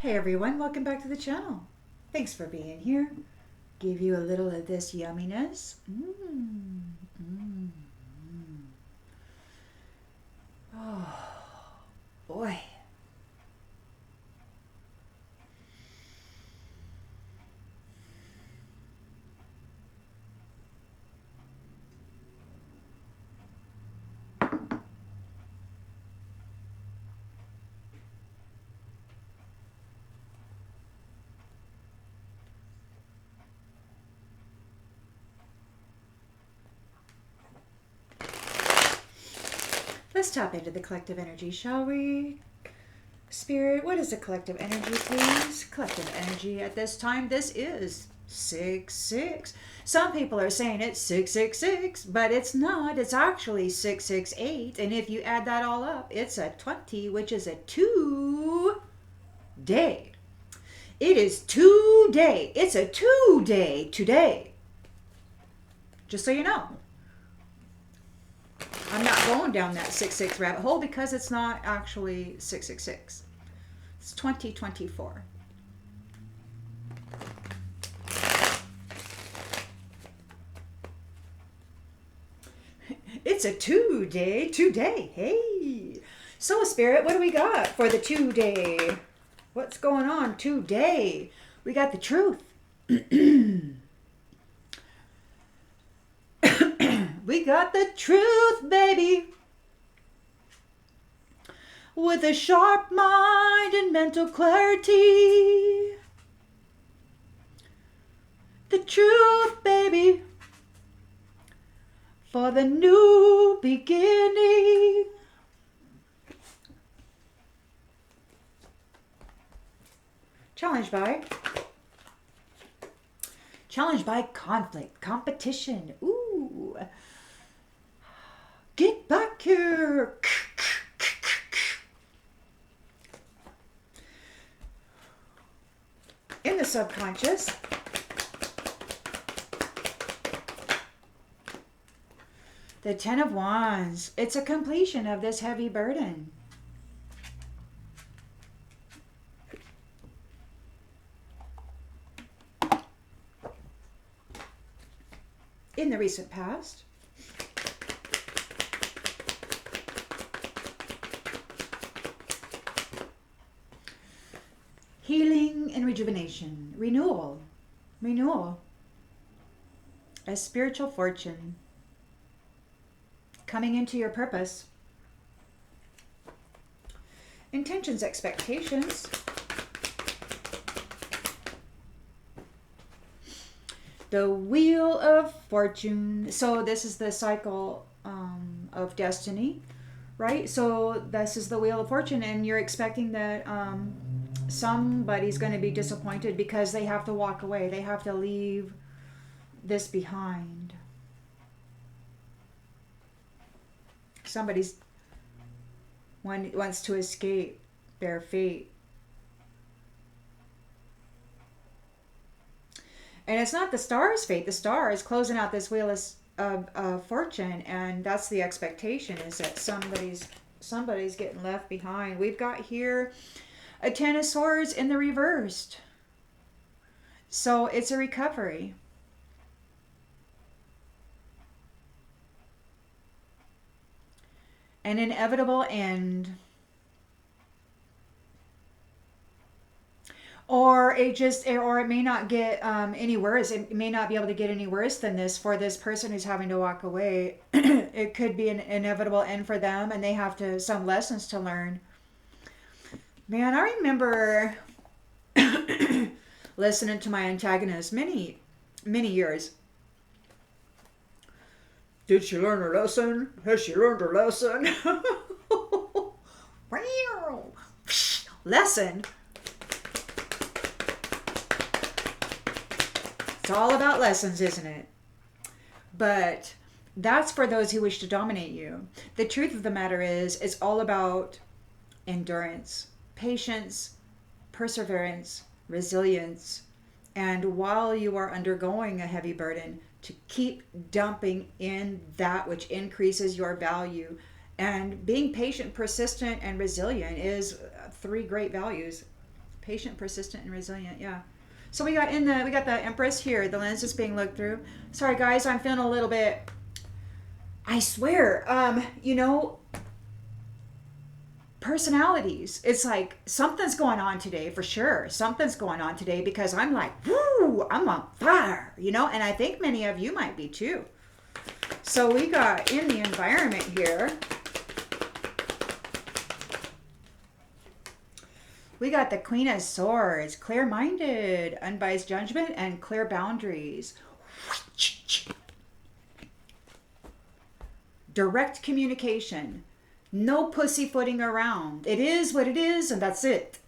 Hey everyone, welcome back to the channel. Thanks for being here. Give you a little of this yumminess. Oh boy. Let's tap into the collective energy, shall we? Spirit, what is the collective energy, please? Collective energy at this time, this is 6-6. Some people are saying it's 666, but it's not. It's actually 668. And if you add that all up, it's a 20, which is a 2-day. It is 2-day. It's a 2-day today. Just so you know. I'm not going down that 6-6 rabbit hole because it's not actually 666. It's 2024. It's a 2-day today. Hey. So, Spirit, what do we got for the 2-day? What's going on today? We got the truth. We got the truth, baby. With a sharp mind and mental clarity. The truth, baby. For the new beginning. Challenged by conflict, competition. Ooh. Get back here. In the subconscious, the 10 of Wands. It's a completion of this heavy burden. In the recent past. Healing and rejuvenation, renewal, a spiritual fortune, coming into your purpose, intentions, expectations, the Wheel of Fortune. So this is the cycle of destiny, right? So this is the Wheel of Fortune, and you're expecting that somebody's going to be disappointed because they have to walk away. They have to leave this behind. Somebody's wants to escape their fate. And it's not the star's fate. The star is closing out this wheel of fortune, and that's the expectation, is that somebody's getting left behind. We've got here a 10 of Swords in the reversed. So it's a recovery. An inevitable end. Or it may not get any worse. It may not be able to get any worse than this for this person who's having to walk away. It could be an inevitable end for them, and they have some lessons to learn. Man, I remember listening to my antagonist many years. Did she learn her lesson? Has she learned her lesson? Lesson? It's all about lessons, isn't it? But that's for those who wish to dominate you. The truth of the matter is, it's all about endurance, patience, perseverance, resilience, and while you are undergoing a heavy burden, to keep dumping in that which increases your value. And being patient, persistent, and resilient is 3 great values. Patient, persistent, and resilient. Yeah. So we got the Empress here. The lens is being looked through. Sorry guys, I'm feeling a little bit. I swear, personalities. It's like something's going on today for sure. Something's going on today because I'm like, woo, I'm on fire, and I think many of you might be too. So we got in the environment here. We got the Queen of Swords, clear-minded, unbiased judgment, and clear boundaries. Direct communication. No pussyfooting around. It is what it is, and that's it.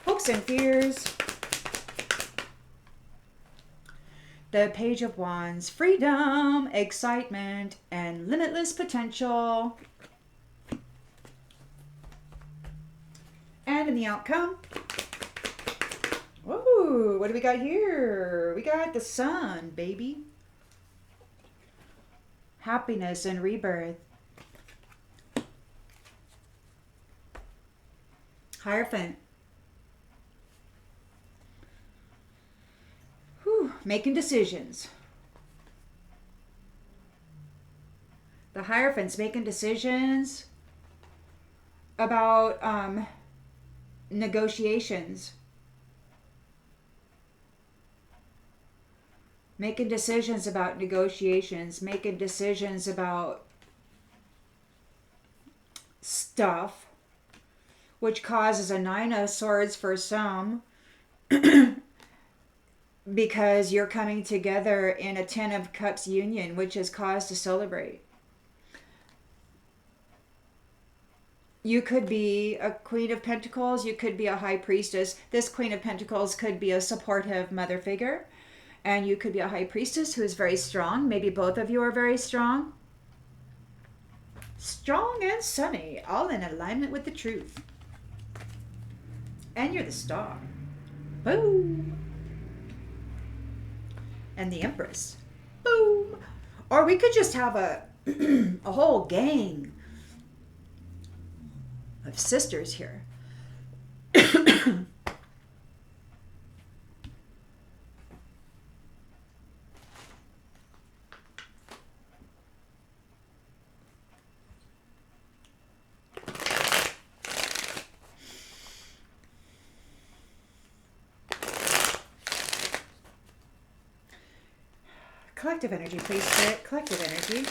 Hopes and fears. The Page of Wands. Freedom, excitement, and limitless potential. And in the outcome. Whoa, what do we got here? We got the Sun, baby. Happiness and rebirth. Hierophant. Whew, making decisions. The Hierophant's making decisions about negotiations. Making decisions about negotiations. Making decisions about stuff. Which causes a 9 of Swords for some. Because you're coming together in a 10 of Cups union, which is cause to celebrate. You could be a Queen of Pentacles. You could be a High Priestess. This Queen of Pentacles could be a supportive mother figure. And you could be a High Priestess who is very strong. Maybe both of you are very strong. Strong and sunny. All in alignment with the truth. And you're the star. Boom. And the Empress. Boom. Or we could just have a whole gang of sisters here. Collective energy, please, Spirit. Collective energy.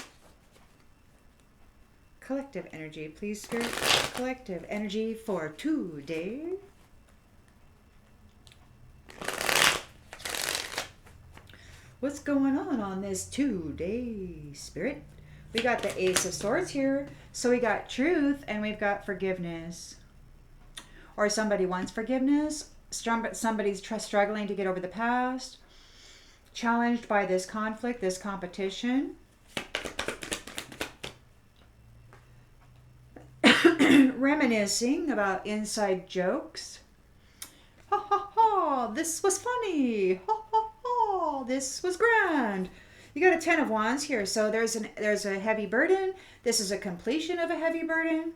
Collective energy, please, Spirit. Collective energy for today. What's going on this today, Spirit? We got the Ace of Swords here. So we got truth and we've got forgiveness. Or somebody wants forgiveness. Somebody's struggling to get over the past. Challenged by this conflict, this competition. Reminiscing about inside jokes. Ha ha ha, this was funny. Ha ha ha, this was grand. You got a 10 of Wands here, so there's a heavy burden. This is a completion of a heavy burden.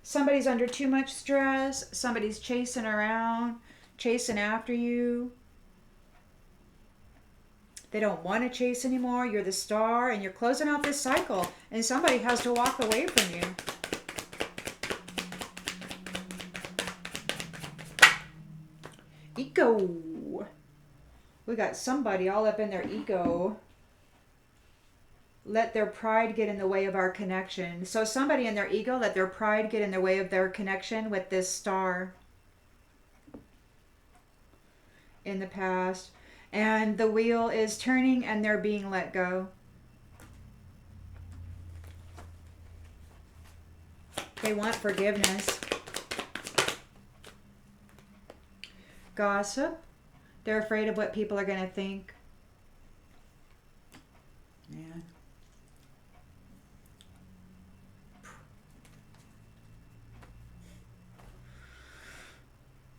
Somebody's under too much stress. Somebody's chasing around, chasing after you. They don't want to chase anymore. You're the star and you're closing out this cycle. And somebody has to walk away from you. Ego. We got somebody all up in their ego. Let their pride get in the way of our connection. So somebody in their ego, let their pride get in the way of their connection with this star. In the past. And the wheel is turning and they're being let go. They want forgiveness. Gossip. They're afraid of what people are going to think. Man.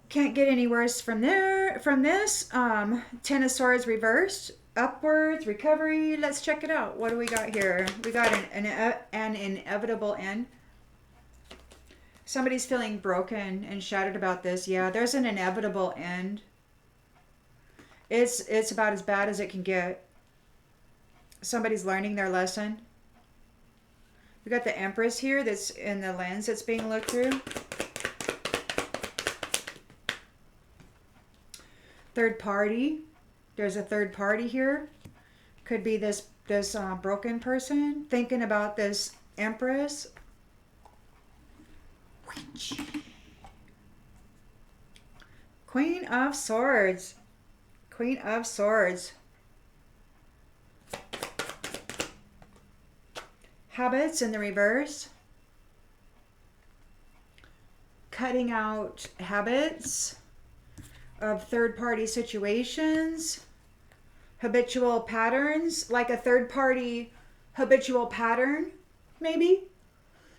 Can't get any worse from this. 10 of Swords reversed. Upwards, recovery. Let's check it out. What do we got here? We got an inevitable end. Somebody's feeling broken and shattered about this. Yeah, there's an inevitable end. It's about as bad as it can get. Somebody's learning their lesson. We got the Empress here that's in the lens that's being looked through. Third party. There's a third party here. Could be this broken person thinking about this Empress. Queen of Swords. Queen of Swords. Habits in the reverse. Cutting out habits of third-party situations. Habitual patterns, like a third-party habitual pattern, maybe.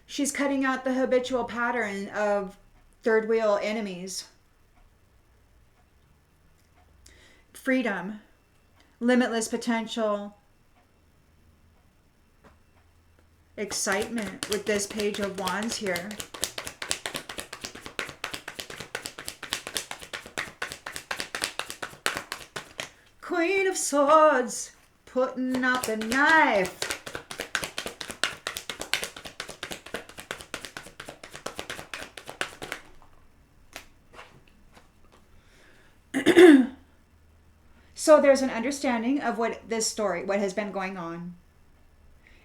She's cutting out the habitual pattern of third wheel enemies. Freedom, limitless potential, excitement with this Page of Wands here. Queen of Swords, putting up the knife. So there's an understanding of what this story, what has been going on.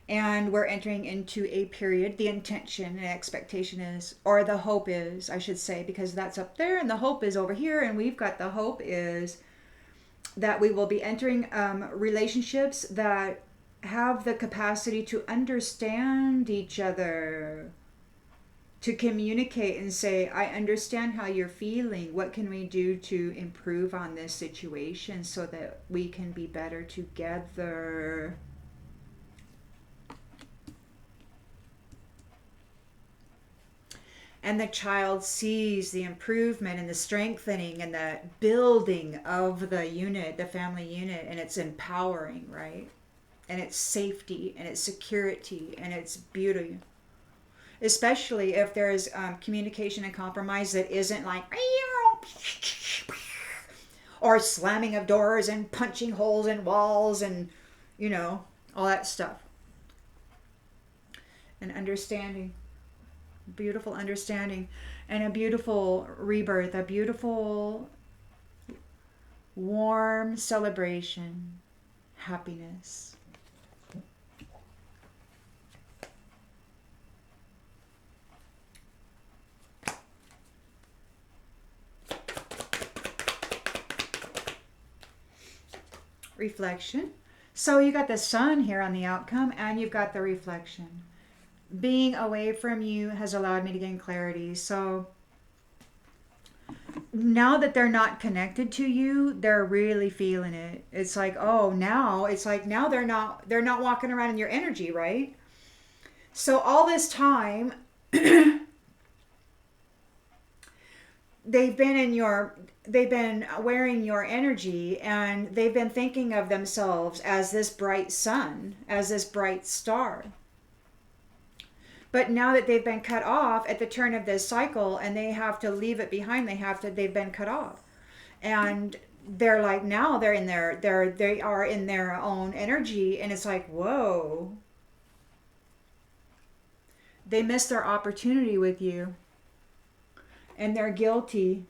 And we're entering into a period, the intention and expectation is, or the hope is, I should say, because that's up there and the hope is over here. And we've got the hope is that we will be entering relationships that have the capacity to understand each other, to communicate and say, I understand how you're feeling. What can we do to improve on this situation so that we can be better together? And the child sees the improvement and the strengthening and the building of the unit, the family unit, and it's empowering, right? And it's safety and it's security and it's beauty. Especially if there's communication and compromise that isn't like or slamming of doors and punching holes in walls and, you know, all that stuff. And understanding. Beautiful understanding and a beautiful rebirth, a beautiful warm celebration, happiness. Reflection. So you got the sun here on the outcome and you've got the reflection. Being away from you has allowed me to gain clarity. So now that they're not connected to you, they're really feeling it. It's like, oh, now they're not walking around in your energy, right? So all this time they've been wearing your energy and they've been thinking of themselves as this bright sun, as this bright star. But now that they've been cut off at the turn of this cycle and they have to leave it behind, they've been cut off. And they're like, now they are in their own energy and it's like, whoa. They missed their opportunity with you. And they're guilty.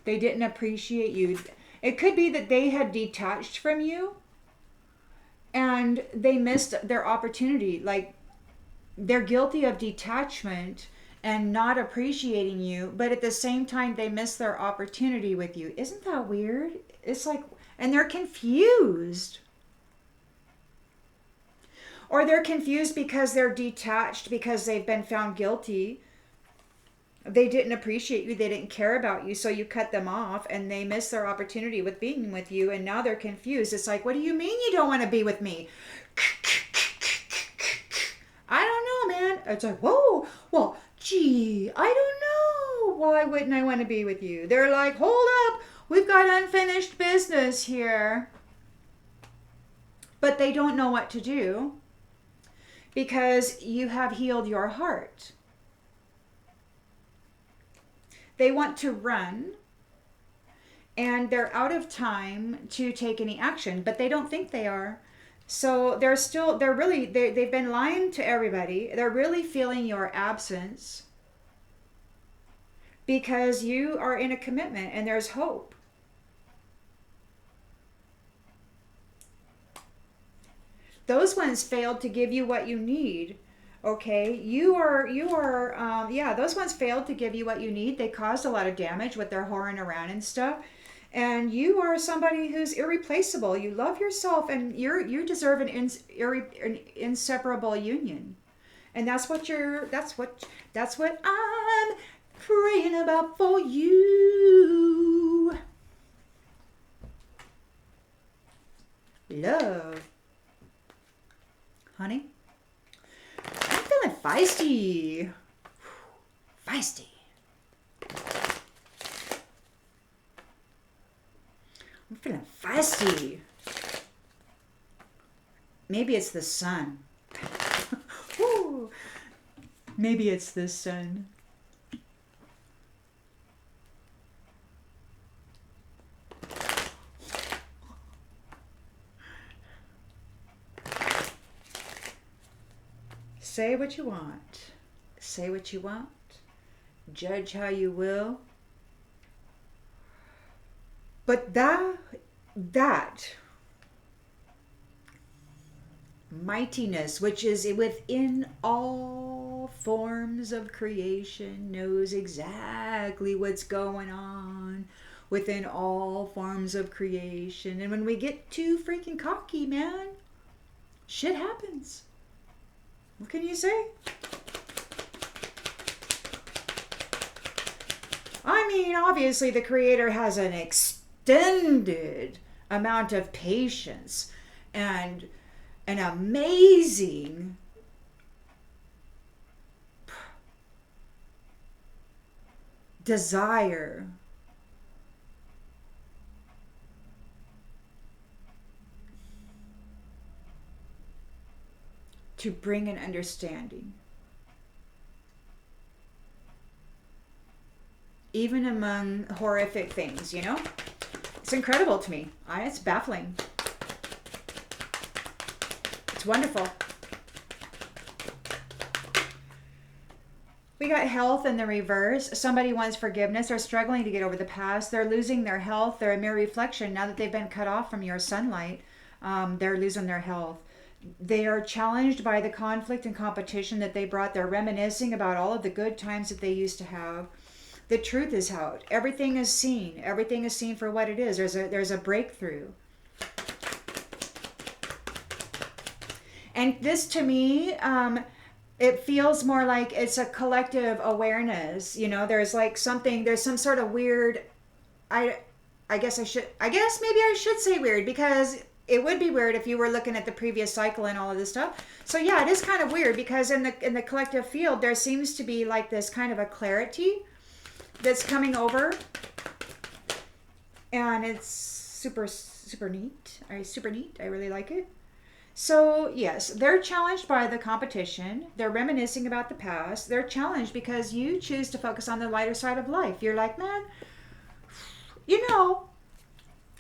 They didn't appreciate you. It could be that they had detached from you and they missed their opportunity. Like, they're guilty of detachment and not appreciating you, but at the same time, they miss their opportunity with you. Isn't that weird? It's like, and they're confused. Or they're confused because they're detached because they've been found guilty. They didn't appreciate you. They didn't care about you. So you cut them off and they miss their opportunity with being with you. And now they're confused. It's like, what do you mean you don't want to be with me? I don't know, man. It's like, whoa, well, gee, I don't know. Why wouldn't I want to be with you? They're like, hold up. We've got unfinished business here. But they don't know what to do because you have healed your heart. They want to run, and they're out of time to take any action, but they don't think they are. So they've been lying to everybody. They're really feeling your absence because you are in a commitment and there's hope. Those ones failed to give you what you need. Okay, those ones failed to give you what you need. They caused a lot of damage with their whoring around and stuff. And you are somebody who's irreplaceable. You love yourself, and you deserve an inseparable union. And that's what I'm praying about for you. Love. Honey, I'm feeling feisty. Feisty. I'm feeling feisty. Maybe it's the sun. Maybe it's the sun. Say what you want. Say what you want. Judge how you will. But that mightiness, which is within all forms of creation, knows exactly what's going on within all forms of creation. And when we get too freaking cocky, man, shit happens. What can you say? I mean, obviously the Creator has an extended amount of patience and an amazing desire to bring an understanding. Even among horrific things, you know? It's incredible to me. It's baffling. It's wonderful. We got health in the reverse. Somebody wants forgiveness. They're struggling to get over the past. They're losing their health. They're a mere reflection. Now that they've been cut off from your sunlight, they're losing their health. They are challenged by the conflict and competition that they brought. They're reminiscing about all of the good times that they used to have. The truth is out. Everything is seen. Everything is seen for what it is. There's a breakthrough. And this, to me, it feels more like it's a collective awareness. You know, there's some sort of weird, I guess maybe I should say weird, because it would be weird if you were looking at the previous cycle and all of this stuff. So yeah, it is kind of weird, because in the collective field, there seems to be like this kind of a clarity that's coming over, and it's super neat. Super neat. I really like it. So yes, they're challenged by the competition. They're reminiscing about the past. They're challenged because you choose to focus on the lighter side of life. You're like, man, you know,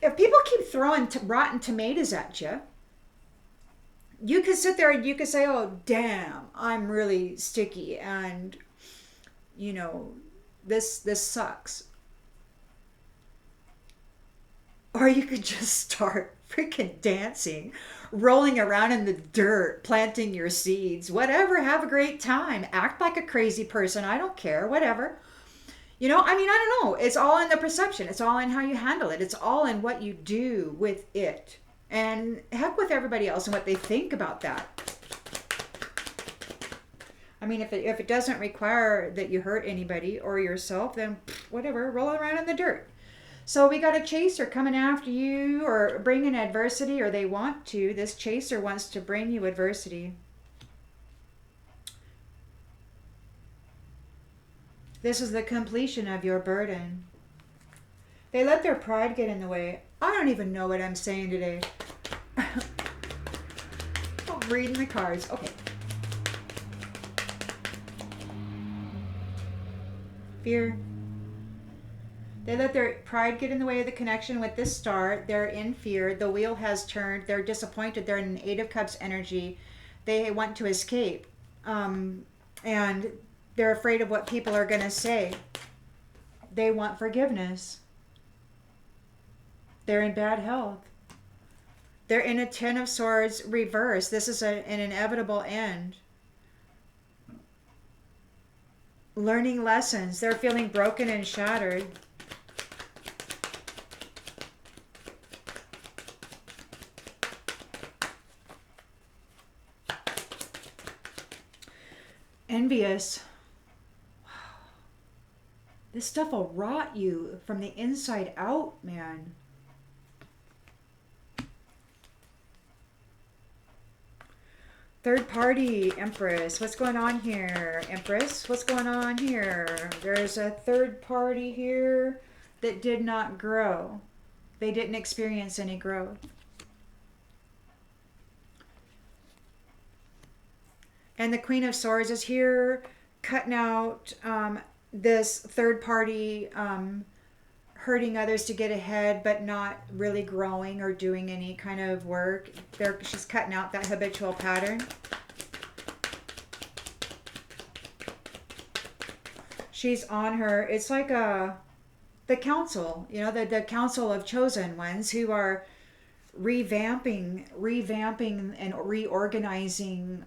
if people keep throwing rotten tomatoes at you, you could sit there and you could say, oh, damn, I'm really sticky, and, you know, this sucks. Or you could just start freaking dancing, rolling around in the dirt, planting your seeds, whatever. Have a great time. Act like a crazy person. I don't care. Whatever. You know, I mean, I don't know. It's all in the perception. It's all in how you handle it. It's all in what you do with it. And heck with everybody else and what they think about that. I mean, if it doesn't require that you hurt anybody or yourself, then whatever, roll around in the dirt. So we got a chaser coming after you, or bringing adversity, or they want to. This chaser wants to bring you adversity. This is the completion of your burden. They let their pride get in the way. I don't even know what I'm saying today. I'm reading the cards. Okay. Fear, They let their pride get in the way of the connection with this star. They're in fear. The wheel has turned. They're disappointed. They're in Eight of Cups energy. They want to escape. And they're afraid of what people are going to say. They want forgiveness. They're in bad health. They're in a Ten of Swords reverse. This is an inevitable end. Learning lessons. They're feeling broken and shattered. Envious. This stuff will rot you from the inside out, man. Third party, Empress. What's going on here, Empress? What's going on here? There's a third party here that did not grow. They didn't experience any growth. And the Queen of Swords is here cutting out this third party hurting others to get ahead, but not really growing or doing any kind of work. She's cutting out that habitual pattern. She's on her. It's like the council, the council of chosen ones who are revamping and reorganizing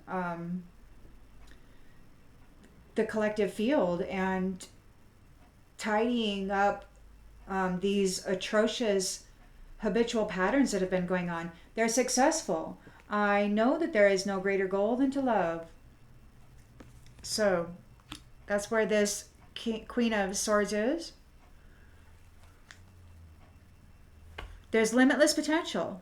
the collective field and tidying up these atrocious habitual patterns that have been going on. They're successful. I know that there is no greater goal than to love. So that's where this Queen of Swords is. There's limitless potential.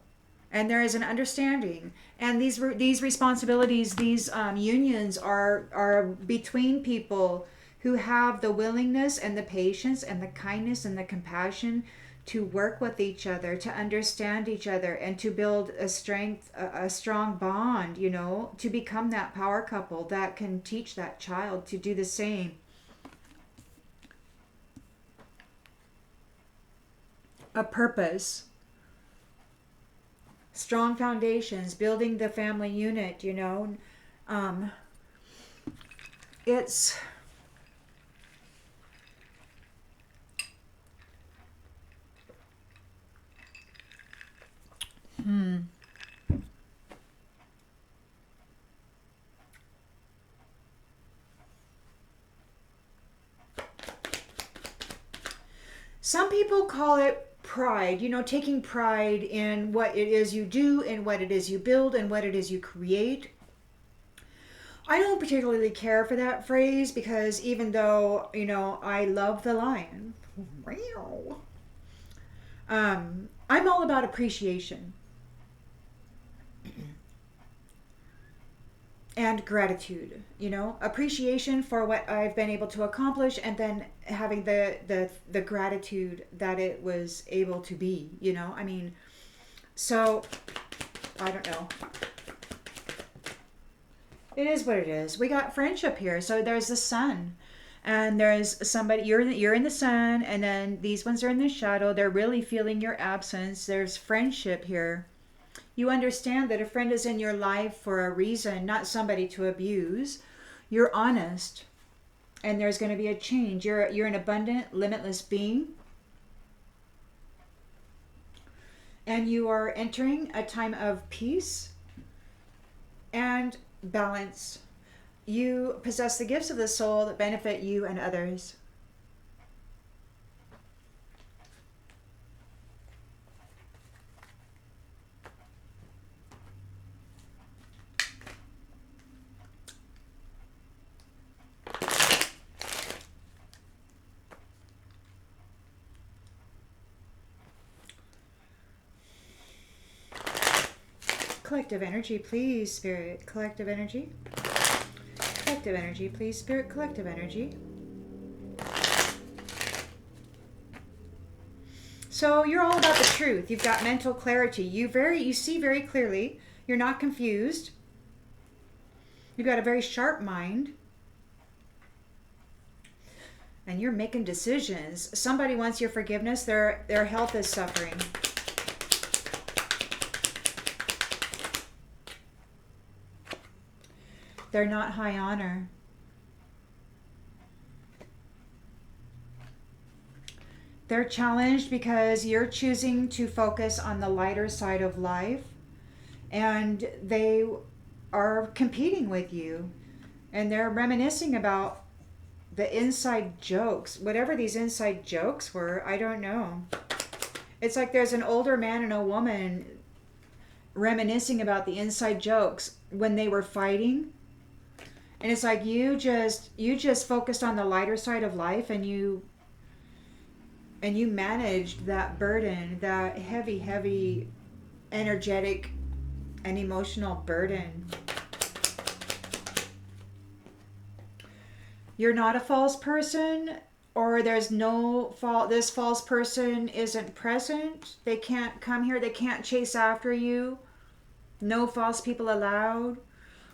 And there is an understanding, and these responsibilities, these unions are between people who have the willingness and the patience and the kindness and the compassion to work with each other, to understand each other, and to build a strong bond. To become that power couple that can teach that child to do the same. A purpose. Strong foundations, building the family unit, it's some people call it pride, taking pride in what it is you do and what it is you build and what it is you create. I don't particularly care for that phrase because even though, I love the lion, I'm all about appreciation and gratitude, appreciation for what I've been able to accomplish, and then having the gratitude that it was able to be, so I don't know. It is what it is. We got friendship here. So there's the sun, and there's somebody, you're in the sun, and then these ones are in the shadow. They're really feeling your absence. There's friendship here. You understand that a friend is in your life for a reason, not somebody to abuse. You're honest, and there's going to be a change. You're an abundant, limitless being, and you are entering a time of peace and balance. You possess the gifts of the soul that benefit you and others. Collective energy, please, Spirit. Collective energy. Collective energy, please, Spirit. Collective energy. So you're all about the truth. You've got mental clarity. You see very clearly. You're not confused. You've got a very sharp mind. and you're making decisions. Somebody wants your forgiveness. Their health is suffering. They're not high honor. They're challenged because you're choosing to focus on the lighter side of life, and they are competing with you, and they're reminiscing about the inside jokes, whatever these inside jokes were. I don't know. It's like there's an older man and a woman reminiscing about the inside jokes when they were fighting. And it's like you just focused on the lighter side of life, and you managed that burden, that heavy energetic and emotional burden. You're not a false person, or there's no fault. This false person isn't present. They can't come here. They can't chase after you. No false people allowed.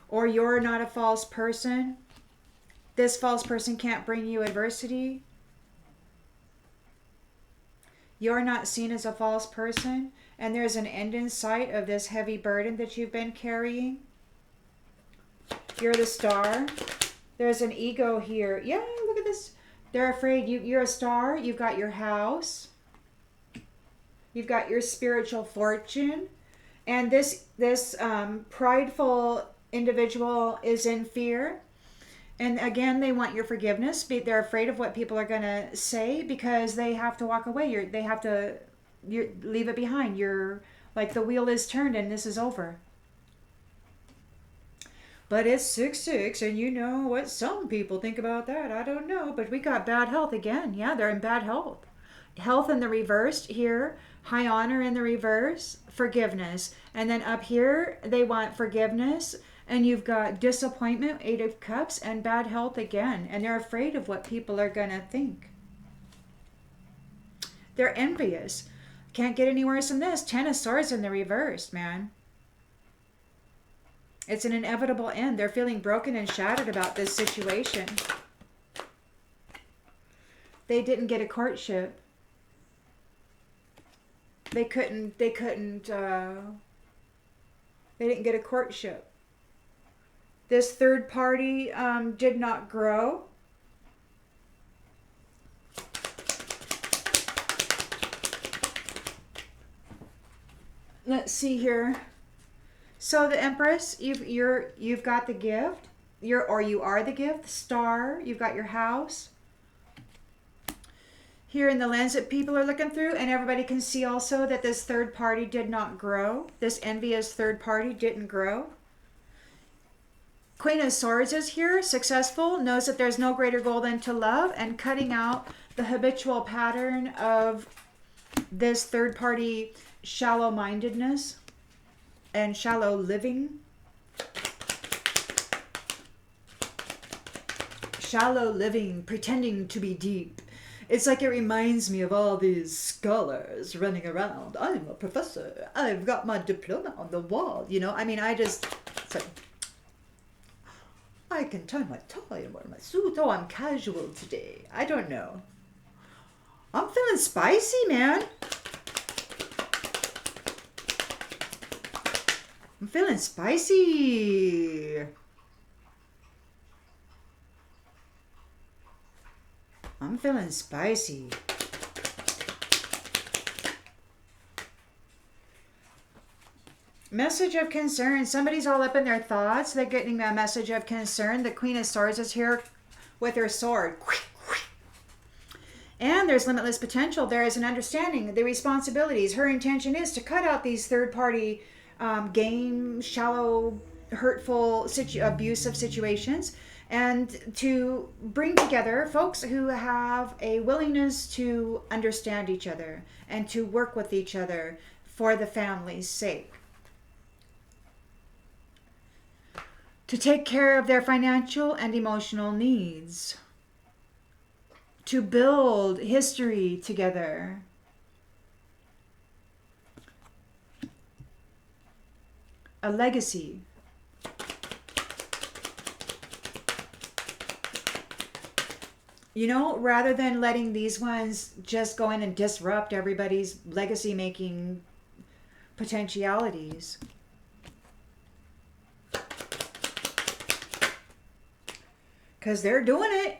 Or you're not a false person. This false person can't bring you adversity. You're not seen as a false person, and there's an end in sight of this heavy burden that you've been carrying. You're the star. There's an ego here. Yeah, look at this. They're afraid. You're a star. You've got your house. You've got your spiritual fortune. And this prideful individual is in fear. And again, they want your forgiveness. They're afraid of what people are going to say because they have to walk away. They have to leave it behind. You're like the wheel is turned and this is over. But it's 6/6, and you know what some people think about that. I don't know. But we got bad health again. Yeah, they're in bad health. Health in the reverse here. High honor in the reverse. Forgiveness. And then up here, they want forgiveness. And you've got disappointment, 8 of Cups, and bad health again. And they're afraid of what people are going to think. They're envious. Can't get any worse than this. 10 of Swords in the reverse, man. It's an inevitable end. They're feeling broken and shattered about this situation. They didn't get a courtship. They didn't get a courtship. This third party did not grow. Let's see here. So the Empress, you've got the gift. You are the gift. Star. You've got your house. Here in the lens that people are looking through, and everybody can see also that this third party did not grow. This envious third party didn't grow. Queen of Swords is here, successful, knows that there's no greater goal than to love, and cutting out the habitual pattern of this third party shallow-mindedness and shallow living. Shallow living, pretending to be deep. It's like it reminds me of all these scholars running around. I'm a professor. I've got my diploma on the wall. You know, I mean, it's like, I can tie my tie and wear my suit. Oh, I'm casual today. I don't know. I'm feeling spicy, man. I'm feeling spicy. I'm feeling spicy. Message of concern. Somebody's all up in their thoughts. They're getting a message of concern. The Queen of Swords is here with her sword. And there's limitless potential. There is an understanding, the responsibilities. Her intention is to cut out these third-party game, shallow, hurtful, abusive situations, and to bring together folks who have a willingness to understand each other and to work with each other for the family's sake. To take care of their financial and emotional needs. To build history together. A legacy. rather than letting these ones just go in and disrupt everybody's legacy making potentialities. Because they're doing it.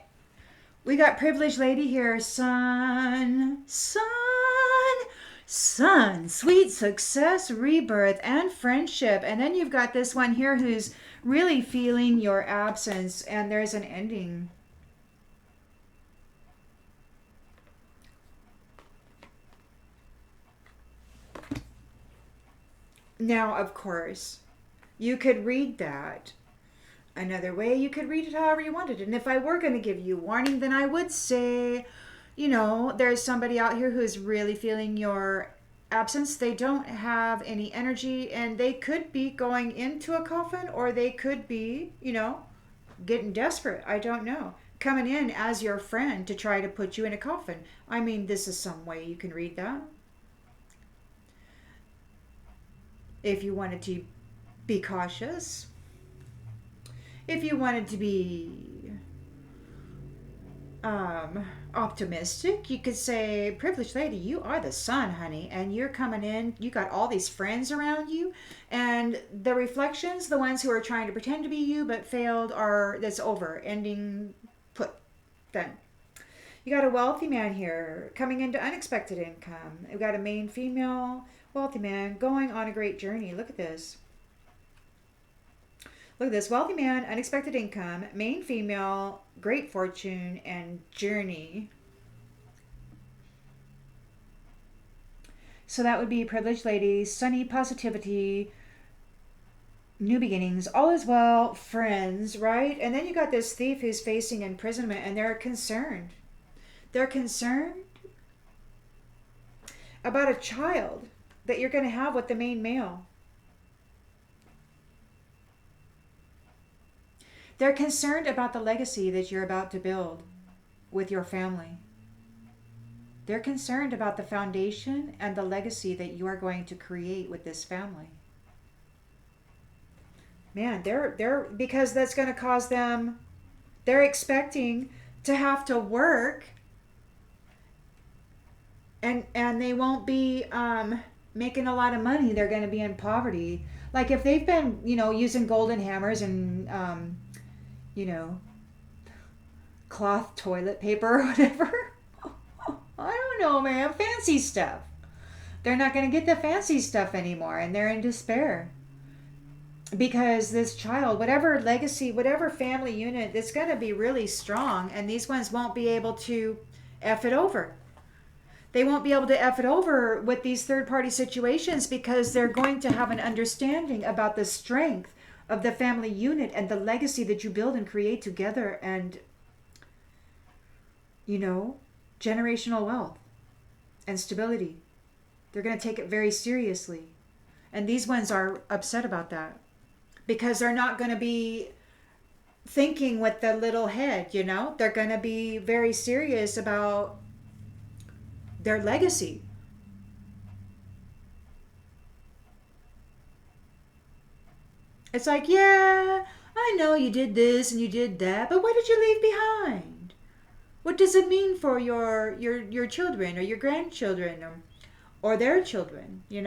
We got privileged lady here. Sun, sweet success, rebirth, and friendship. And then you've got this one here who's really feeling your absence, and there's an ending. Now, of course, you could read that another way. You could read it however you wanted. And if I were going to give you warning, then I would say, there's somebody out here who's really feeling your absence. They don't have any energy, and they could be going into a coffin, or they could be, getting desperate. I don't know. Coming in as your friend to try to put you in a coffin. I mean, this is some way you can read that. If you wanted to be cautious, if you wanted to be optimistic, you could say, privileged lady, you are the sun, honey, and you're coming in. You got all these friends around you, and the reflections, the ones who are trying to pretend to be you but failed, that's over, ending, put, done. You got a wealthy man here coming into unexpected income. We've got a main female wealthy man going on a great journey. Look at this. Look at this. Wealthy man, unexpected income, main female, great fortune, and journey. So that would be privileged lady, sunny positivity, new beginnings, all is well, friends, right? And then you got this thief who's facing imprisonment, and they're concerned. They're concerned about a child that you're going to have with the main male. They're concerned about the legacy that you're about to build with your family. They're concerned about the foundation and the legacy that you are going to create with this family. Man, they're because that's going to cause them, they're expecting to have to work, and they won't be making a lot of money. They're going to be in poverty. Like if they've been, using golden hammers and cloth toilet paper or whatever. I don't know, man. Fancy stuff. They're not going to get the fancy stuff anymore, and they're in despair. Because this child, whatever legacy, whatever family unit, it's going to be really strong, and these ones won't be able to F it over. They won't be able to F it over with these third-party situations because they're going to have an understanding about the strength of the family unit and the legacy that you build and create together, and generational wealth and stability. They're going to take it very seriously, and these ones are upset about that because they're not going to be thinking with the little head. They're going to be very serious about their legacy. It's like, yeah, I know you did this and you did that, but what did you leave behind? What does it mean for your children or your grandchildren or their children, Do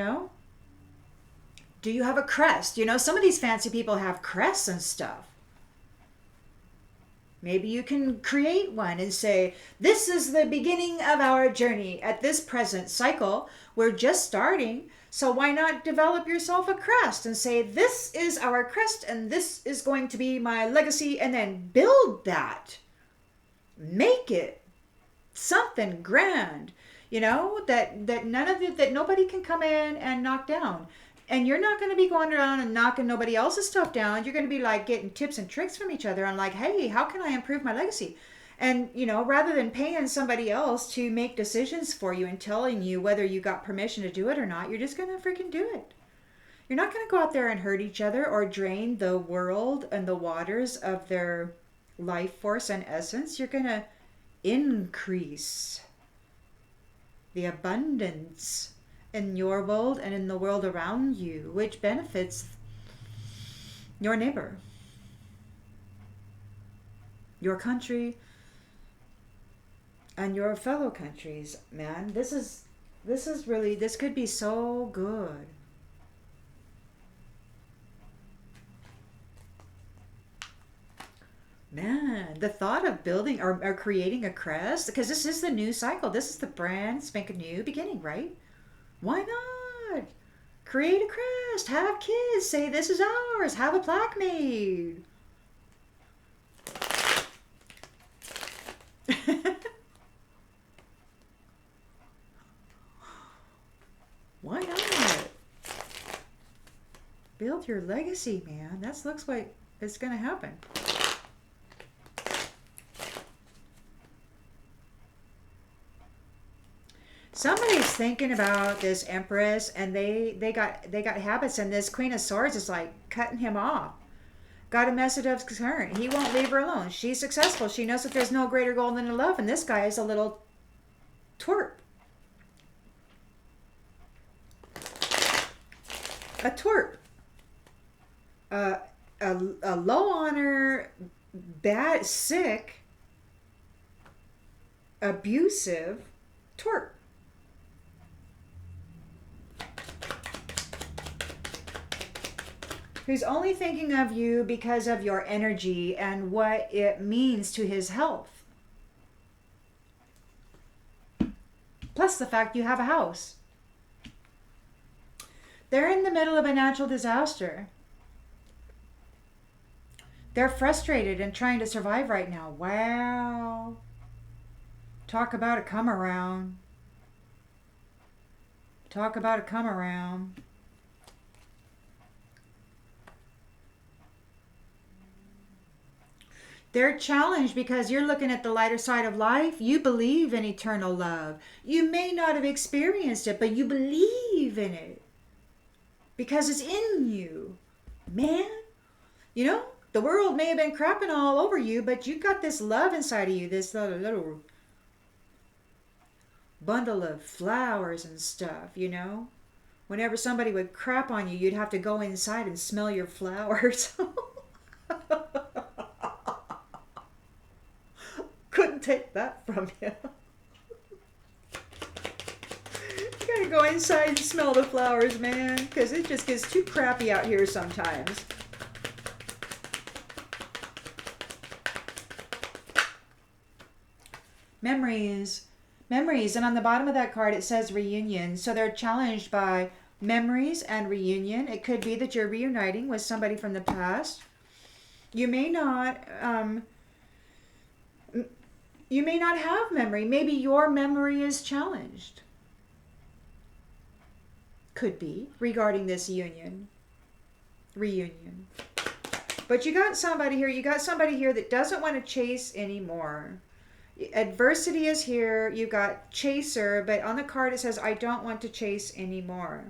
you have a crest? Some of these fancy people have crests and stuff. Maybe you can create one and say, this is the beginning of our journey. At this present cycle, we're just starting. So why not develop yourself a crest and say, this is our crest and this is going to be my legacy, and then build that. Make it something grand, that none of it, that nobody can come in and knock down. And you're not going to be going around and knocking nobody else's stuff down. You're going to be like getting tips and tricks from each other on like, hey, how can I improve my legacy? And, rather than paying somebody else to make decisions for you and telling you whether you got permission to do it or not, you're just going to freaking do it. You're not going to go out there and hurt each other or drain the world and the waters of their life force and essence. You're going to increase the abundance in your world and in the world around you, which benefits your neighbor, your country, and your fellow countries, man. This is really, this could be so good. Man, the thought of building or creating a crest, because this is the new cycle. This is the brand spanking new beginning, right? Why not? Create a crest, have kids, say this is ours, have a plaque made. Why not? Build your legacy, man. That looks like it's going to happen. Somebody's thinking about this empress, and they got habits, and this queen of swords is like cutting him off. Got a message of concern. He won't leave her alone. She's successful. She knows that there's no greater goal than love, and this guy is a little twerp. A twerp. Uh, a low honor, bad, sick, abusive twerp. Who's only thinking of you because of your energy and what it means to his health. Plus the fact you have a house. They're in the middle of a natural disaster. They're frustrated and trying to survive right now. Wow. Talk about a come around. Talk about a come around. They're challenged because you're looking at the lighter side of life. You believe in eternal love. You may not have experienced it, but you believe in it because it's in you. Man, you know, the world may have been crapping all over you, but you got this love inside of you, this little bundle of flowers and stuff, you know. Whenever somebody would crap on you, you'd have to go inside and smell your flowers. Couldn't take that from you. You gotta go inside and smell the flowers, man, because it just gets too crappy out here sometimes. Memories. Memories. And on the bottom of that card, it says reunion. So they're challenged by memories and reunion. It could be that you're reuniting with somebody from the past. You may not... you may not have memory. Maybe your memory is challenged. Could be regarding this reunion. But you got somebody here. You got somebody here that doesn't want to chase anymore. Adversity is here. You got chaser, but on the card it says, I don't want to chase anymore.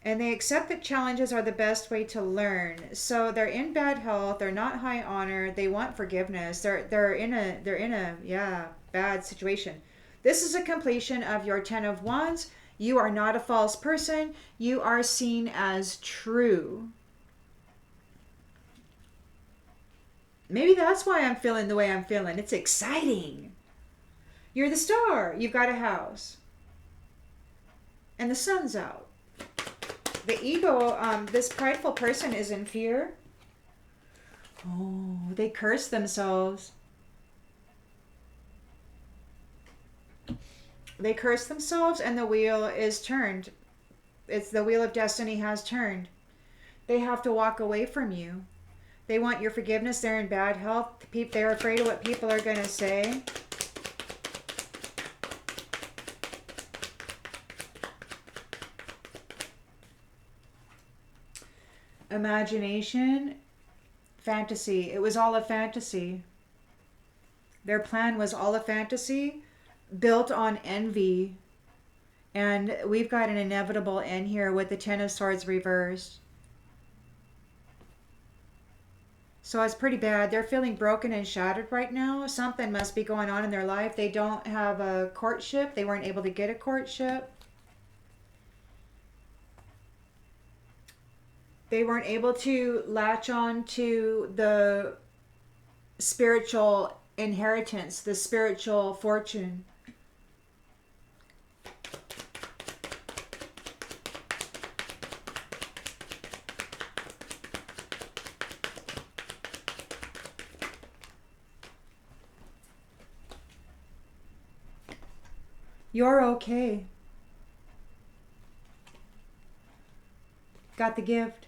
And they accept that challenges are the best way to learn. So they're in bad health. They're not high honor. They want forgiveness. They're in a bad situation. This is a completion of your 10 of Wands. You are not a false person. You are seen as true. Maybe that's why I'm feeling the way I'm feeling. It's exciting. You're the star. You've got a house. And the sun's out. The ego, this prideful person is in fear. Oh, they curse themselves. They curse themselves and the wheel is turned. It's the wheel of destiny has turned. They have to walk away from you. They want your forgiveness. They're in bad health. They're afraid of what people are going to say. Imagination, fantasy. It was all a fantasy. Their plan was all a fantasy built on envy. And we've got an inevitable end here with the 10 of Swords reversed. So it's pretty bad. They're feeling broken and shattered right now. Something must be going on in their life. They don't have a courtship. They weren't able to get a courtship. They weren't able to latch on to the spiritual inheritance, the spiritual fortune. You're okay. Got the gift.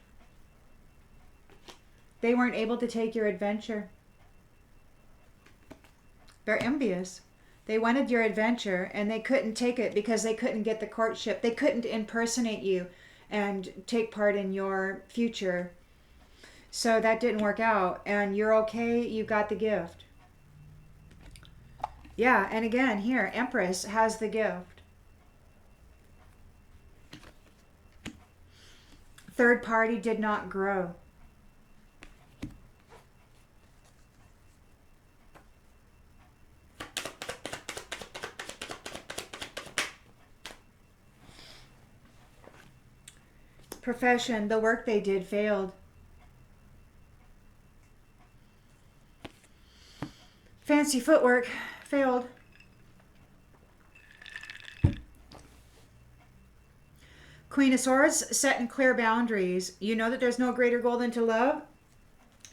They weren't able to take your adventure. They're envious. They wanted your adventure and they couldn't take it because they couldn't get the courtship. They couldn't impersonate you and take part in your future. So that didn't work out. And you're okay. You got the gift. Yeah, and again, here, Empress has the gift. Third party did not grow. Profession, the work they did failed. Fancy footwork failed. Queen of Swords, setting clear boundaries. You know that there's no greater goal than to love.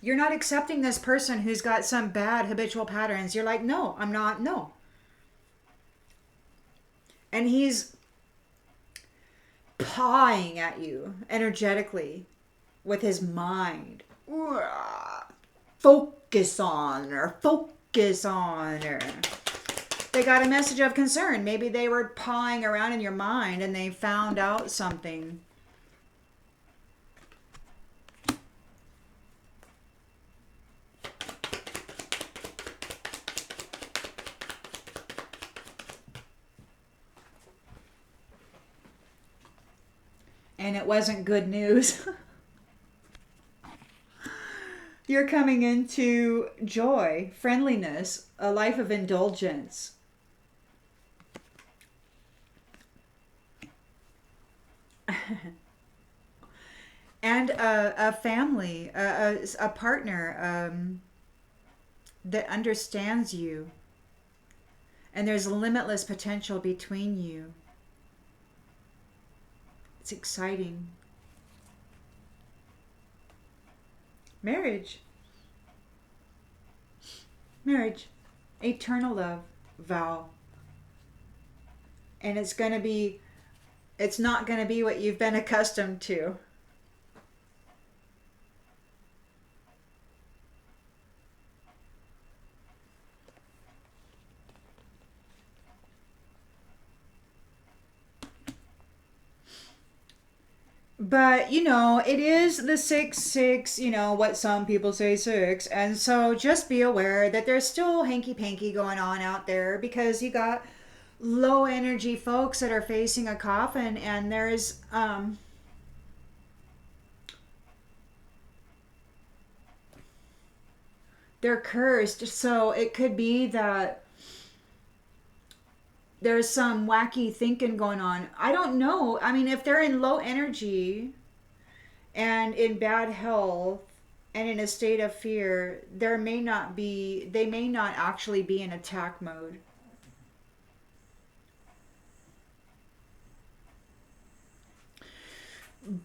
You're not accepting this person who's got some bad habitual patterns. You're like, no, I'm not, no. And he's pawing at you energetically with his mind. Focus on her, focus on her. They got a message of concern. Maybe they were pawing around in your mind and they found out something. And it wasn't good news. You're coming into joy, friendliness, a life of indulgence. And a family, a partner that understands you. And there's limitless potential between you. It's exciting. Marriage. Marriage. Eternal love. Vow. And it's not going to be what you've been accustomed to. But, it is the 6-6, what some people say 6. And so just be aware that there's still hanky-panky going on out there because you got low energy folks that are facing a coffin and there's, they're cursed. So it could be that there's some wacky thinking going on. I don't know. I mean, if they're in low energy and in bad health and in a state of fear, they may not actually be in attack mode.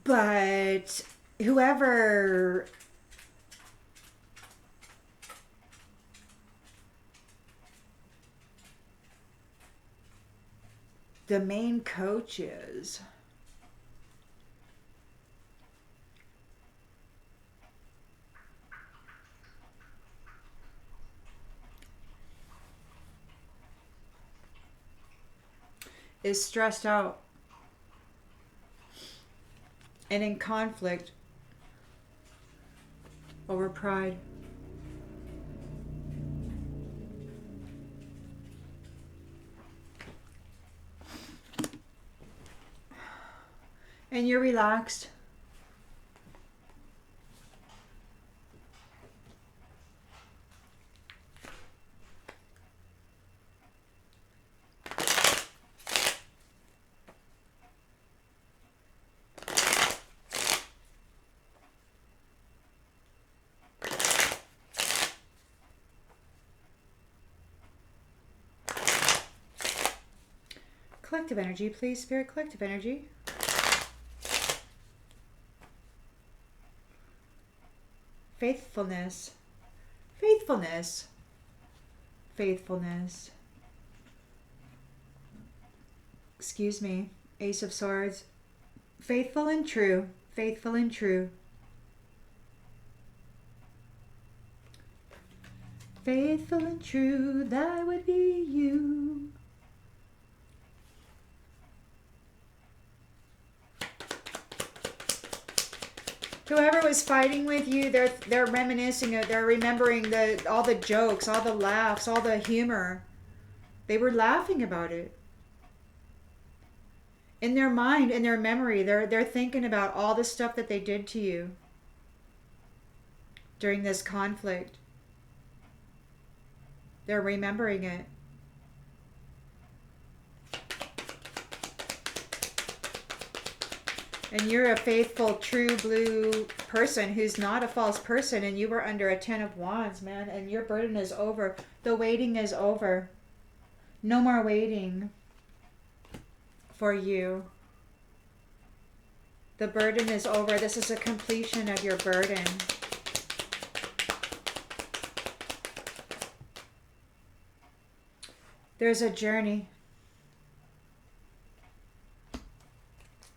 But whoever the main coach is stressed out and in conflict over pride. And you're relaxed. Collective energy, please, Spirit. Collective energy. Faithfulness. Faithfulness. Faithfulness. Excuse me. Ace of Swords. Faithful and true. Faithful and true. Faithful and true, that would be you. Whoever was fighting with you, they're reminiscing, they're remembering all the jokes, all the laughs, all the humor. They were laughing about it. In their mind, in their memory, they're thinking about all the stuff that they did to you during this conflict. They're remembering it. And you're a faithful, true blue person who's not a false person, and you were under a 10 of Wands, man, and your burden is over. The waiting is over. No more waiting for you. The burden is over. This is a completion of your burden. There's a journey.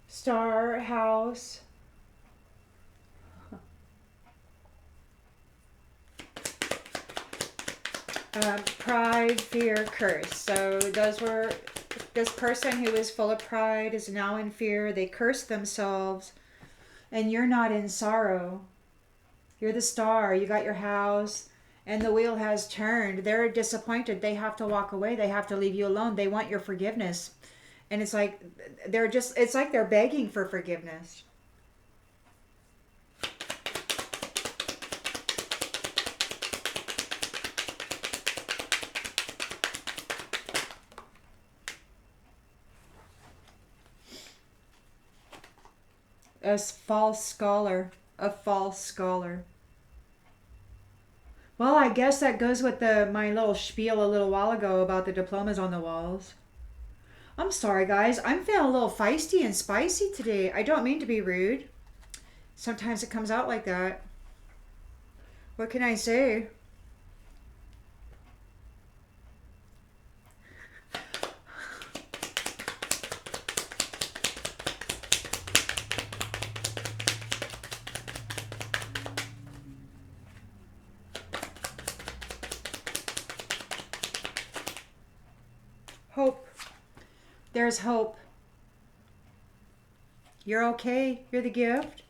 Star house. Pride, fear, curse. So those were, this person who is full of pride is now in fear. They curse themselves. And you're not in sorrow. You're the star. You got your house. And the wheel has turned. They're disappointed. They have to walk away. They have to leave you alone. They want your forgiveness. And it's like it's like they're begging for forgiveness. A false scholar. A false scholar. Well, I guess that goes with my little spiel a little while ago about the diplomas on the walls. I'm sorry, guys. I'm feeling a little feisty and spicy today. I don't mean to be rude. Sometimes it comes out like that. What can I say? Hope. There's hope. You're okay. You're the gift.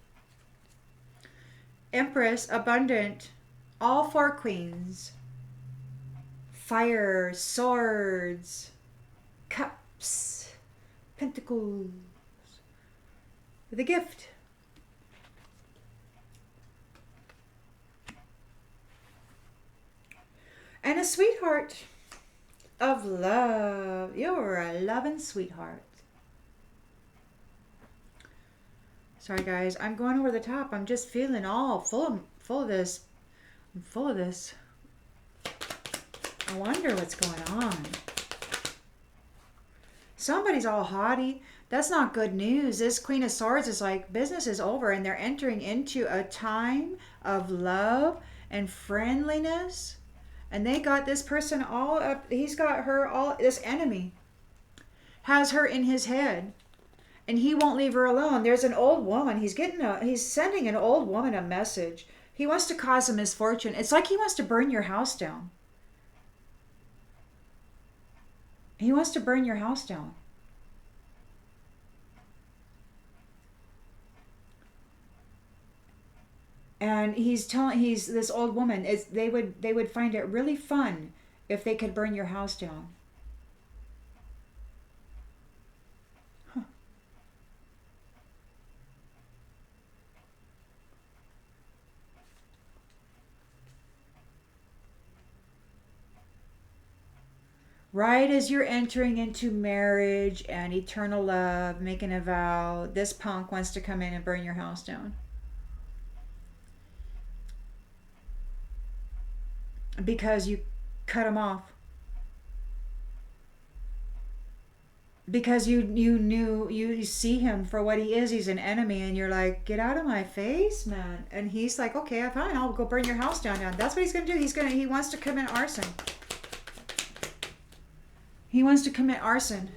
Empress, abundant. All four queens. Fire, swords, cups, pentacles. The gift. And a sweetheart of love. You're a loving sweetheart. Sorry, guys. I'm going over the top. I'm just feeling all full of this. I'm full of this. I wonder what's going on. Somebody's all haughty. That's not good news. This Queen of Swords is like business is over and they're entering into a time of love and friendliness. And they got this person all up. He's got her all. This enemy has her in his head, and he won't leave her alone. There's an old woman. He's sending an old woman a message. He wants to cause a misfortune. It's like he wants to burn your house down. He wants to burn your house down. And he's this old woman they would find it really fun if they could burn your house down. Huh. Right as you're entering into marriage and eternal love, making a vow, this punk wants to come in and burn your house down. Because you cut him off. Because you see him for what he is. He's an enemy, and you're like, get out of my face, man. And he's like, okay, fine, I'll go burn your house down. That's what he's gonna do. He wants to commit arson. He wants to commit arson.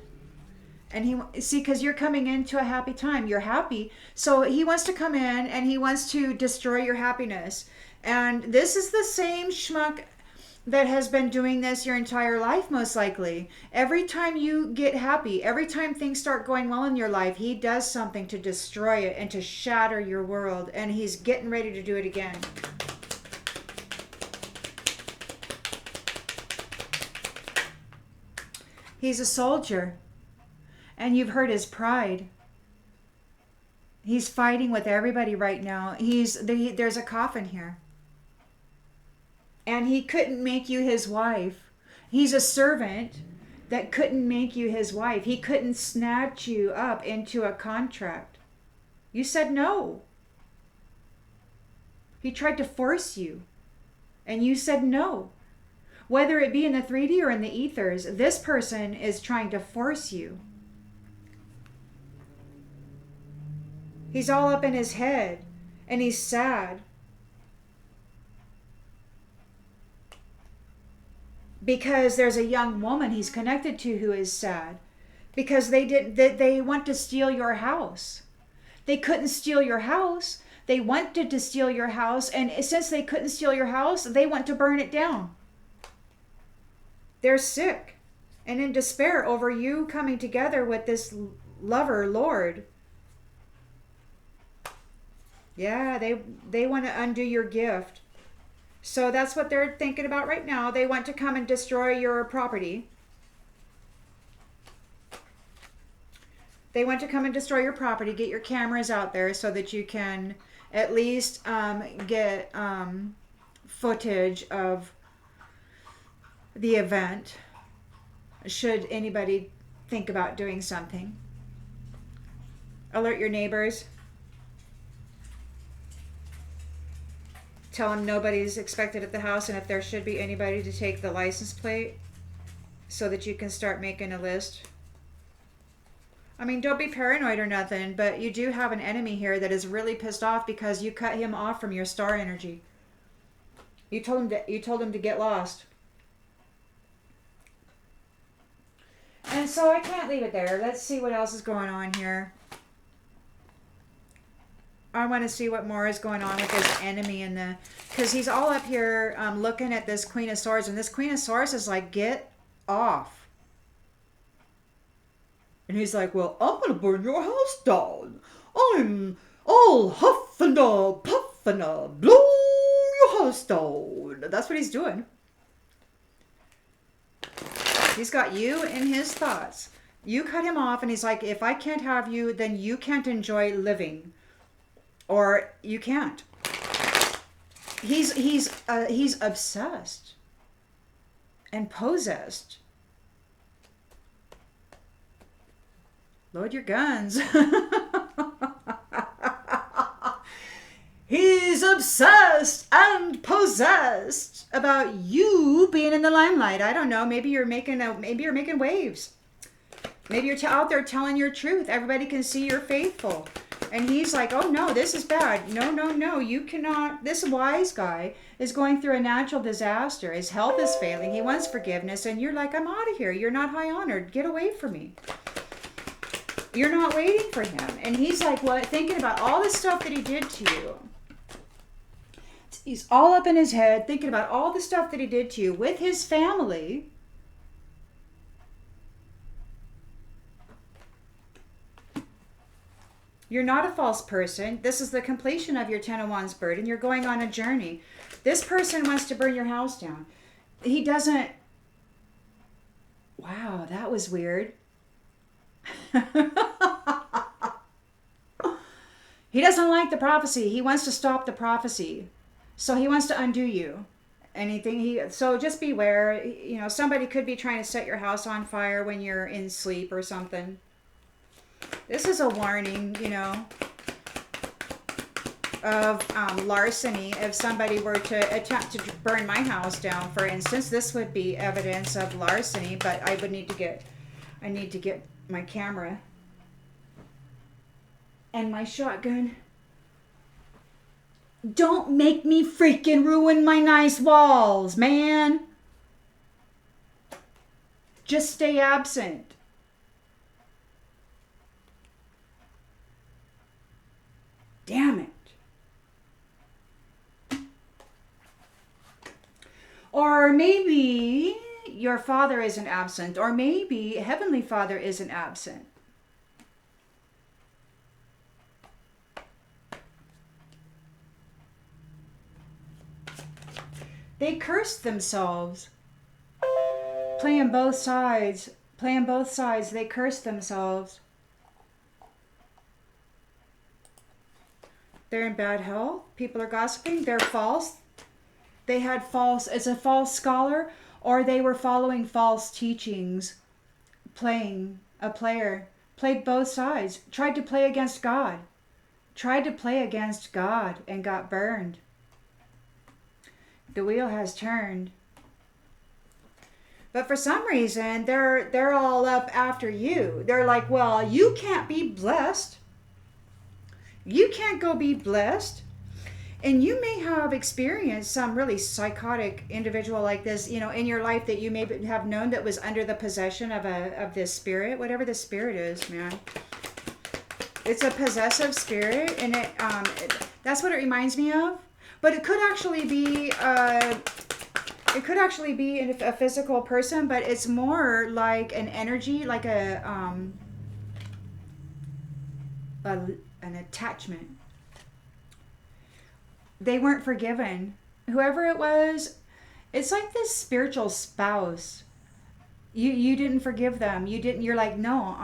And because you're coming into a happy time, you're happy, so he wants to come in and he wants to destroy your happiness. And this is the same schmuck that has been doing this your entire life, most likely. Every time you get happy, every time things start going well in your life, he does something to destroy it and to shatter your world, and he's getting ready to do it again. He's a soldier, and you've hurt his pride. He's fighting with everybody right now. There's a coffin here. And he couldn't make you his wife. He's a servant that couldn't make you his wife. He couldn't snatch you up into a contract. You said no. He tried to force you, and you said no. Whether it be in the 3D or in the ethers, this person is trying to force you. He's all up in his head, and he's sad. Because there's a young woman he's connected to who is sad. Because they want to steal your house. They couldn't steal your house. They wanted to steal your house, and since they couldn't steal your house, they want to burn it down. They're sick and in despair over you coming together with this lover, Lord. Yeah, they want to undo your gift. So that's what they're thinking about right now. They want to come and destroy your property. They want to come and destroy your property, get your cameras out there so that you can at least get footage of the event, should anybody think about doing something. Alert your neighbors. Tell them nobody's expected at the house, and if there should be anybody, to take the license plate so that you can start making a list. I mean, don't be paranoid or nothing, but you do have an enemy here that is really pissed off because you cut him off from your star energy. You told him to get lost. And so I can't leave it there. Let's see what else is going on here. I want to see what more is going on with this enemy because he's all up here looking at this Queen of Swords, and this Queen of Swords is like, get off. And he's like, well, I'm going to burn your house down. I'm all huff and puff and blow your house down. That's what he's doing. He's got you in his thoughts. You cut him off, and he's like, if I can't have you, then you can't enjoy living. Or you can't. He's obsessed and possessed. Load your guns. He's obsessed and possessed about you being in the limelight. I don't know. Maybe you're making waves. Maybe you're out there telling your truth. Everybody can see you're faithful. And he's like, oh no, this is bad. No, you cannot. This wise guy is going through a natural disaster. His health is failing. He wants forgiveness. And you're like, I'm out of here. You're not high honored. Get away from me. You're not waiting for him. And he's like, what? Thinking about all the stuff that he did to you. He's all up in his head, thinking about all the stuff that he did to you with his family. You're not a false person. This is the completion of your Ten of Wands burden. You're going on a journey. This person wants to burn your house down. He doesn't... Wow, that was weird. He doesn't like the prophecy. He wants to stop the prophecy. So he wants to undo you. So just beware. You know, somebody could be trying to set your house on fire when you're in sleep or something. This is a warning, you know, of larceny. If somebody were to attempt to burn my house down, for instance, this would be evidence of larceny. But I need to get my camera and my shotgun. Don't make me freaking ruin my nice walls, man. Just stay absent. Damn it. Or maybe your Father isn't absent, or maybe Heavenly Father isn't absent. They cursed themselves. Playing both sides. They cursed themselves. They're in bad health. People are gossiping. They're false. They had false, as a false scholar, or they were following false teachings. Played both sides. Tried to play against God. And got burned. The wheel has turned. But for some reason, they're all up after you. They're like, well, you can't be blessed. You can't go be blessed. And you may have experienced some really psychotic individual like this, in your life that you may have known that was under the possession of this spirit, whatever the spirit is, man. It's a possessive spirit, and that's what it reminds me of. But it could actually be a physical person, but it's more like an energy, like an attachment. They weren't forgiven. Whoever it was, it's like this spiritual spouse. You didn't forgive them. You're like, no,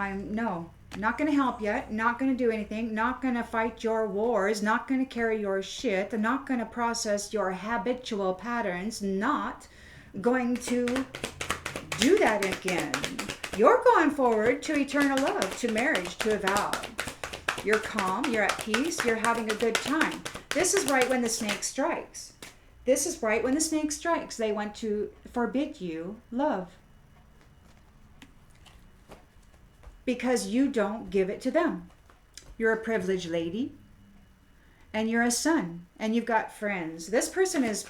not going to help you, not going to do anything, not going to fight your wars, not going to carry your shit, not going to process your habitual patterns, not going to do that again. You're going forward to eternal love, to marriage, to a vow. You're calm, you're at peace, you're having a good time. This is right when the snake strikes. They want to forbid you love. Because you don't give it to them. You're a privileged lady, and you're a son, and you've got friends. This person is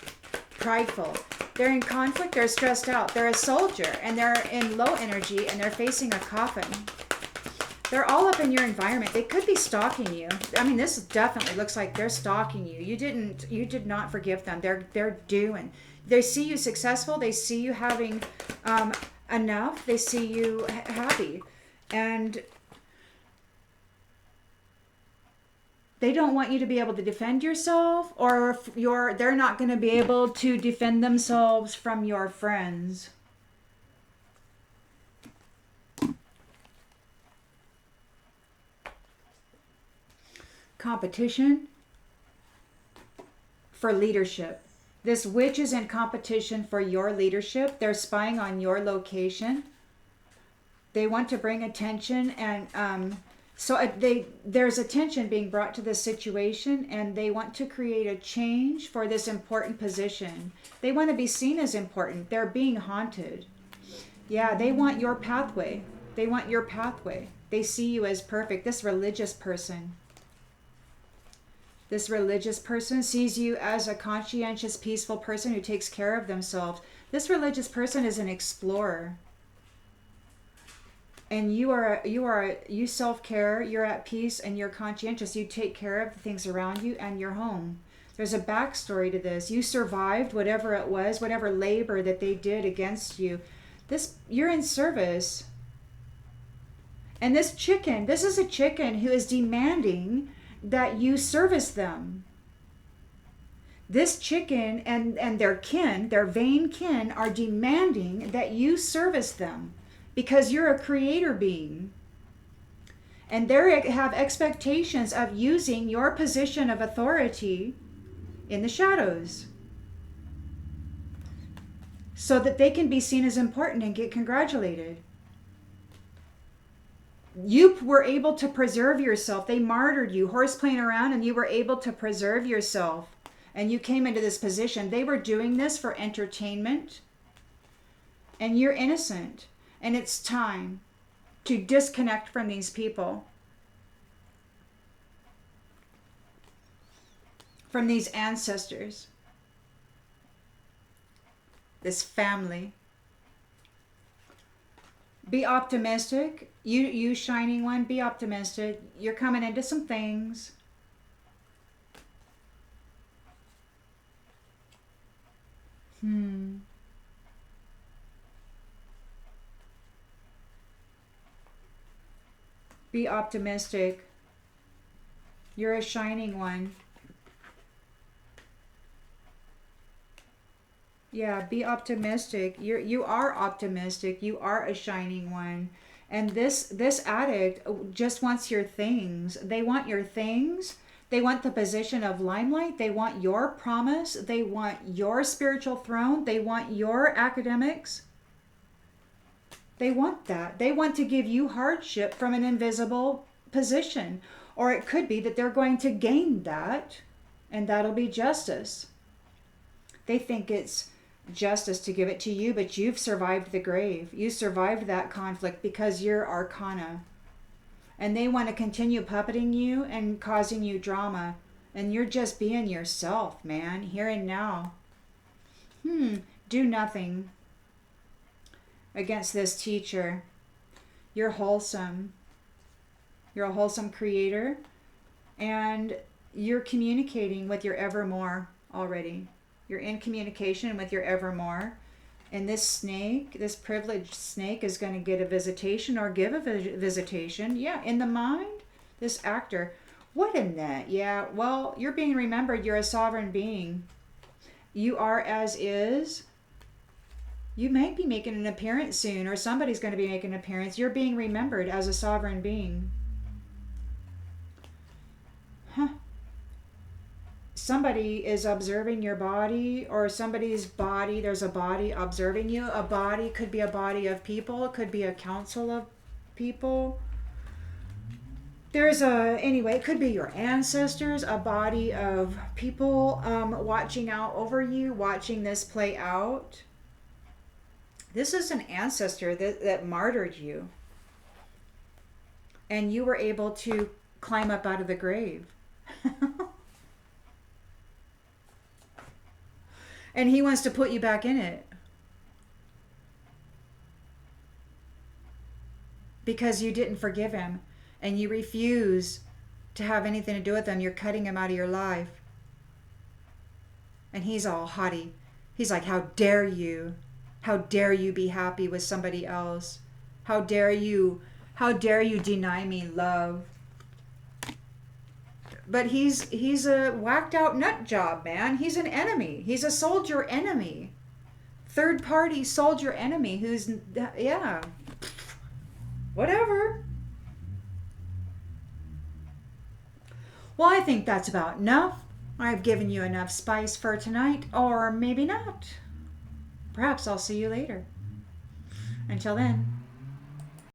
prideful. They're in conflict, they're stressed out. They're a soldier, and they're in low energy, and they're facing a coffin. They're all up in your environment. They could be stalking you. I mean, this definitely looks like they're stalking you. You did not forgive them. They're doing. They see you successful. They see you having enough. They see you happy. And they don't want you to be able to defend yourself, or they're not going to be able to defend themselves from your friends. Competition for leadership. This witch is in competition for your leadership. They're spying on your location. They want to bring attention, and there's attention being brought to this situation, and they want to create a change for this important position. They want to be seen as important. They're being haunted. Yeah, they want your pathway. They see you as perfect. This religious person sees you as a conscientious, peaceful person who takes care of themselves. This religious person is an explorer. And you self-care, you're at peace, and you're conscientious. You take care of the things around you and your home. There's a backstory to this. You survived whatever it was, whatever labor that they did against you. You're in service. And this is a chicken who is demanding that you service them. This chicken and their kin, their vain kin, are demanding that you service them. Because you're a creator being. And they have expectations of using your position of authority in the shadows. So that they can be seen as important and get congratulated. You were able to preserve yourself. They martyred you, horseplaying around, and you were able to preserve yourself. And you came into this position. They were doing this for entertainment. And you're innocent. And it's time. to disconnect from these people, from these ancestors, this family. Be optimistic. You shining one, be optimistic. You're coming into some things. Be optimistic. You're a shining one. Yeah, be optimistic. You are optimistic. You are a shining one. And this addict just wants your things. They want your things. They want the position of limelight. They want your promise. They want your spiritual throne. They want your academics. They want that. They want to give you hardship from an invisible position. Or it could be that they're going to gain that, and that'll be justice. They think it's justice to give it to you, but you've survived the grave. You survived that conflict because you're arcana. And they want to continue puppeting you and causing you drama. And you're just being yourself, man, here and now. Do nothing against this teacher. You're wholesome. You're a wholesome creator. And you're communicating with your evermore already. You're in communication with your evermore. And this snake, this privileged snake, is going to get a visitation or give a visitation. Yeah, in the mind, this actor. What in that? Yeah, well, you're being remembered. You're a sovereign being. You are as is. You might be making an appearance soon, or somebody's going to be making an appearance. You're being remembered as a sovereign being. Somebody is observing your body, or somebody's body, there's a body observing you. A body could be a body of people. It could be a council of people. Anyway, it could be your ancestors, a body of people watching out over you, watching this play out. This is an ancestor that martyred you. And you were able to climb up out of the grave. And he wants to put you back in it. Because you didn't forgive him. And you refuse to have anything to do with him. You're cutting him out of your life. And he's all haughty. He's like, how dare you? How dare you be happy with somebody else? How dare you deny me love? But he's a whacked out nut job, man. He's an enemy. He's a soldier enemy. Third party soldier enemy who's, yeah, whatever. Well, I think that's about enough. I've given you enough spice for tonight, or maybe not. Perhaps I'll see you later. Until then.